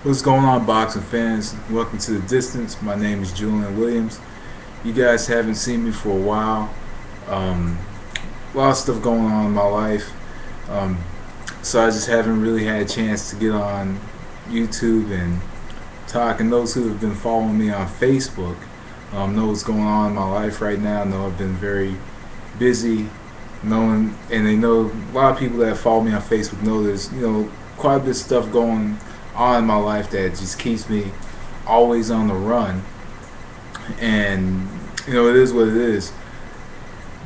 What's going on, boxing fans? Welcome to The Distance. My name is Julian Williams. You guys haven't seen me for a while. A lot of stuff going on in my life. Um, so I just haven't really had a chance to get on YouTube and talk. And those who have been following me on Facebook know what's going on in my life right now. Know I've been very busy. Knowing, and they know a lot of people that follow me on Facebook know there's quite a bit of stuff going on in my life that just keeps me always on the run, and it is what it is.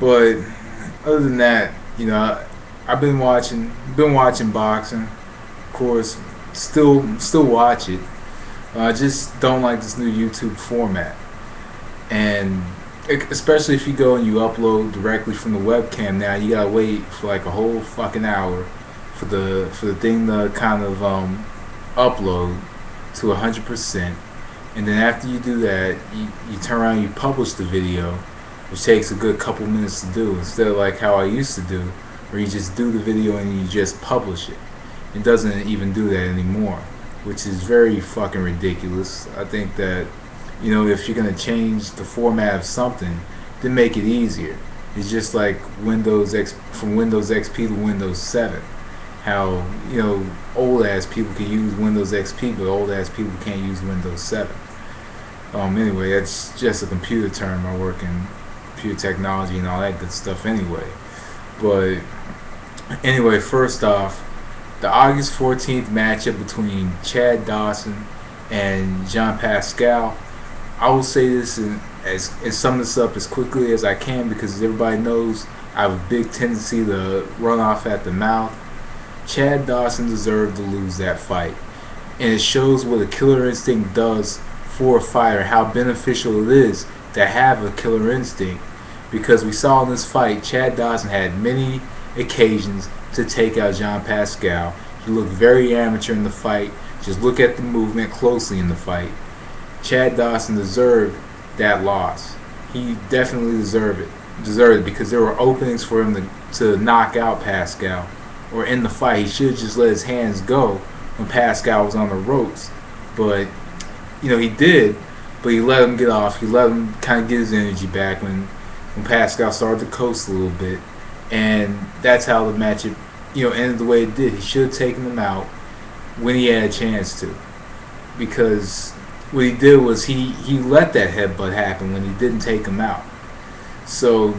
But other than that, I've been watching boxing, of course. Still watch it. I just don't like this new YouTube format, and especially if you go and you upload directly from the webcam. Now you gotta wait for like a whole fucking hour for the thing to kind of upload to 100%, and then after you do that, you turn around and you publish the video, which takes a good couple minutes to do, instead of like how I used to do, where you just do the video and you just publish it. It doesn't even do that anymore, which is very fucking ridiculous. I think that if you're gonna change the format of something, then make it easier. It's just like from Windows XP to Windows 7. How old ass people can use Windows XP, but old ass people can't use Windows 7. Anyway, that's just a computer term. I work in computer technology and all that good stuff anyway. But anyway, first off, the August 14th matchup between Chad Dawson and Jean Pascal. I will say this and sum this up as quickly as I can, because everybody knows I have a big tendency to run off at the mouth. Chad Dawson deserved to lose that fight, and it shows what a killer instinct does for a fighter, how beneficial it is to have a killer instinct, because we saw in this fight Chad Dawson had many occasions to take out Jean Pascal. He looked very amateur in the fight. Just look at the movement closely in the fight. Chad Dawson deserved that loss. He definitely deserved it because there were openings for him to knock out Pascal, or in the fight. He should have just let his hands go when Pascal was on the ropes. But he did, but he let him get off. He let him kind of get his energy back when Pascal started to coast a little bit, and that's how the matchup ended the way it did. He should have taken him out when he had a chance to, because what he did was he let that headbutt happen when he didn't take him out. So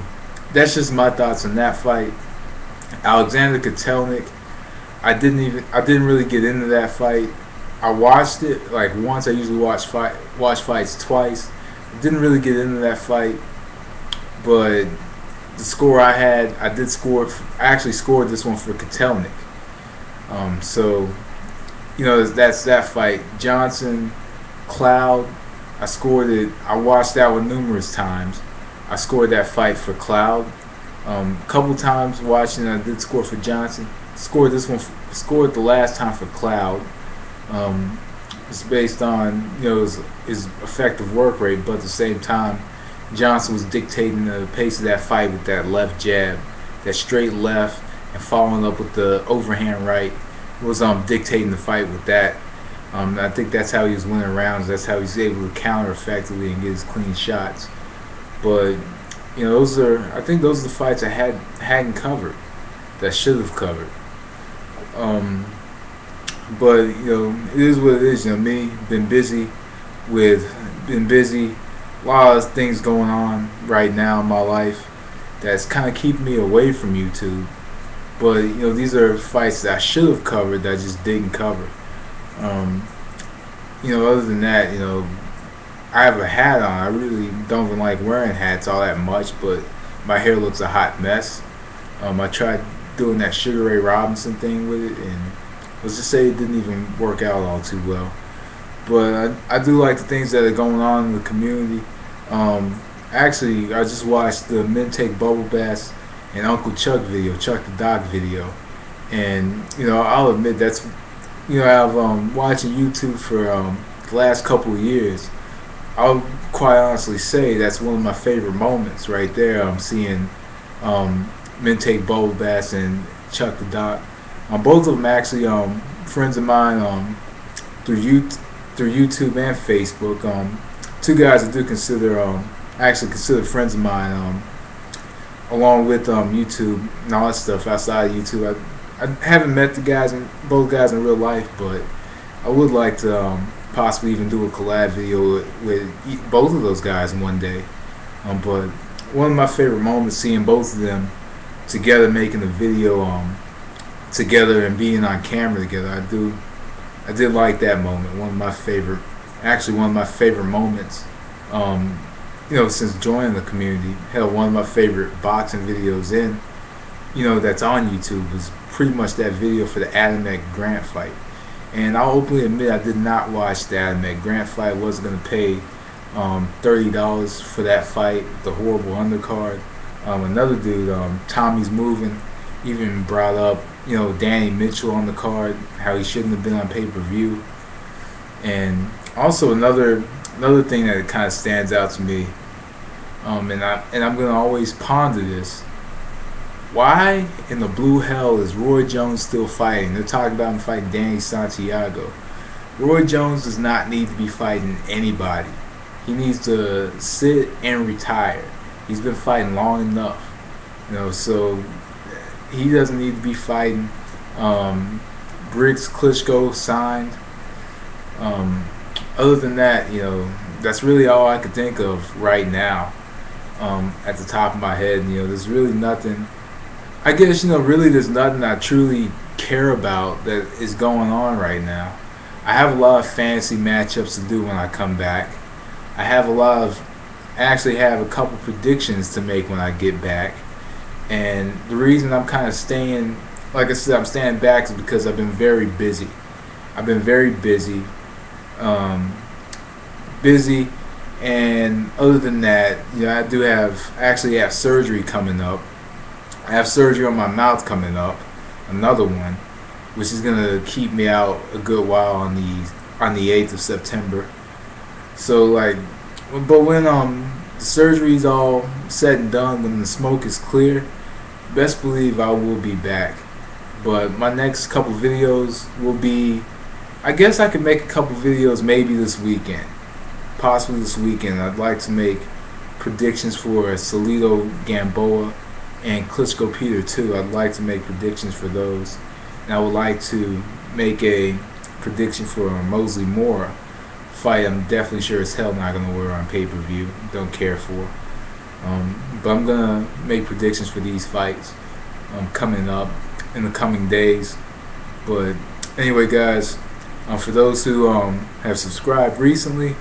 that's just my thoughts on that fight. Alexander Kotelnik, I didn't really get into that fight. I watched it like once. I usually watch fights twice. Didn't really get into that fight, but the score I actually scored this one for Kotelnik. So that's that fight. Johnson Cloud, I scored it. I watched that one numerous times. I scored that fight for Cloud. A couple times watching, I did score for Johnson. Scored the last time for Cloud. It's based on his effective work rate, but at the same time, Johnson was dictating the pace of that fight with that left jab, that straight left, and following up with the overhand right. Was dictating the fight with that. I think that's how he was winning rounds. That's how he's able to counter effectively and get his clean shots. But I think those are the fights I hadn't covered, that should have covered. But it is what it is. Me been busy. A lot of things going on right now in my life that's kind of keeping me away from YouTube. But these are fights that I should have covered that I just didn't cover. Other than that, I have a hat on. I really don't even like wearing hats all that much, but my hair looks a hot mess. I tried doing that Sugar Ray Robinson thing with it, and let's just say it didn't even work out all too well. But I do like the things that are going on in the community. Actually, I just watched the Men Take Bubble Baths and Uncle Chuck video, Chuck the Dog video, and I'll admit that's I've watching YouTube for the last couple of years. I'll quite honestly say that's one of my favorite moments right there. I'm seeing Men Take Bubble Baths and Chuck the Dog. Both of them actually friends of mine through YouTube and Facebook. Two guys I do consider actually consider friends of mine. Along with YouTube and all that stuff outside of YouTube. I haven't met both guys in real life, but I would like to possibly even do a collab video with both of those guys one day. But one of my favorite moments, seeing both of them together making a video together and being on camera together, I did like that moment. One of my favorite moments. Since joining the community. Hell, one of my favorite boxing videos that's on YouTube was pretty much that video for the Adamek Grant fight. And I'll openly admit I did not watch the Adamek Grant fight. I wasn't going to pay $30 for that fight, the horrible undercard. Another dude, Tommy's Moving, even brought up, Danny Mitchell on the card, how he shouldn't have been on pay-per-view. And also another thing that kind of stands out to me, and I'm gonna always ponder this: why in the blue hell is Roy Jones still fighting? They're talking about him fighting Danny Santiago. Roy Jones does not need to be fighting anybody. He needs to sit and retire. He's been fighting long enough, so he doesn't need to be fighting. Briggs Klitschko signed. Other than that, that's really all I could think of right now. At the top of my head, there's really nothing. I guess really there's nothing I truly care about that is going on right now. I have a lot of fantasy matchups to do when I come back. I actually have a couple predictions to make when I get back. And the reason I'm kind of staying, like I said, I'm staying back is because I've been very busy. Busy, and other than that, I actually have surgery coming up. I have surgery on my mouth coming up, another one, which is gonna keep me out a good while on the 8th of September. So but when the surgery's all said and done, when the smoke is clear, best believe I will be back. But my next couple videos will be, I guess I could make a couple videos maybe this weekend. Possibly this weekend. I'd like to make predictions for Salido Gamboa and Klitschko Peter too. I'd like to make predictions for those. And I would like to make a prediction for a Mosley Moore fight. I'm definitely sure as hell not going to wear on pay-per-view. Don't care for. But I'm going to make predictions for these fights coming up in the coming days. But anyway, guys, for those who have subscribed recently,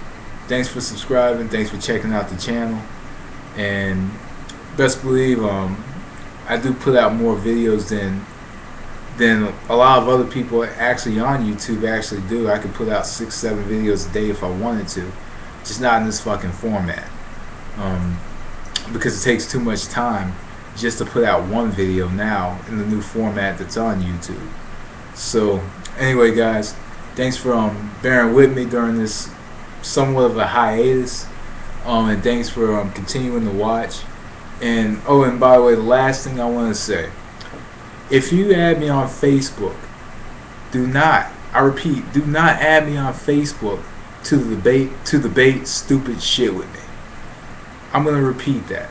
thanks for subscribing. Thanks for checking out the channel. And best believe I do put out more videos than a lot of other people actually on YouTube actually do. I could put out 6-7 videos a day if I wanted to, just not in this fucking format, because it takes too much time just to put out one video now in the new format that's on YouTube. So anyway, guys, thanks for bearing with me during this somewhat of a hiatus, and thanks for continuing to watch. And and by the way, the last thing I want to say: if you add me on Facebook, I repeat, do not add me on Facebook to debate stupid shit with me. I'm gonna repeat that.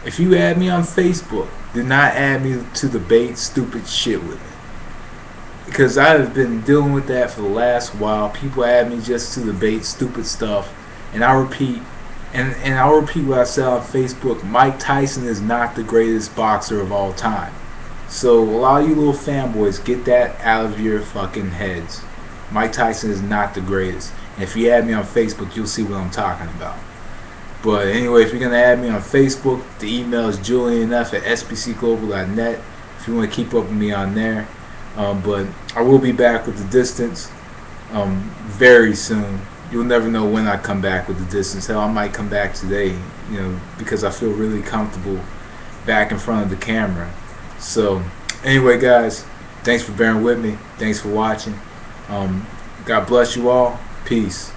If you add me on Facebook, do not add me to debate stupid shit with me. Because I have been dealing with that for the last while. People add me just to debate stupid stuff. And I repeat, and I'll repeat what I said on Facebook: Mike Tyson is not the greatest boxer of all time. So a lot of you little fanboys, get that out of your fucking heads. Mike Tyson is not the greatest. And if you add me on Facebook, you'll see what I'm talking about. But anyway, if you're going to add me on Facebook, the email is julianf@sbcglobal.net if you want to keep up with me on there. But I will be back with The Distance very soon. You'll never know when I come back with The Distance. Hell, I might come back today, because I feel really comfortable back in front of the camera. So anyway, guys, thanks for bearing with me. Thanks for watching. God bless you all. Peace.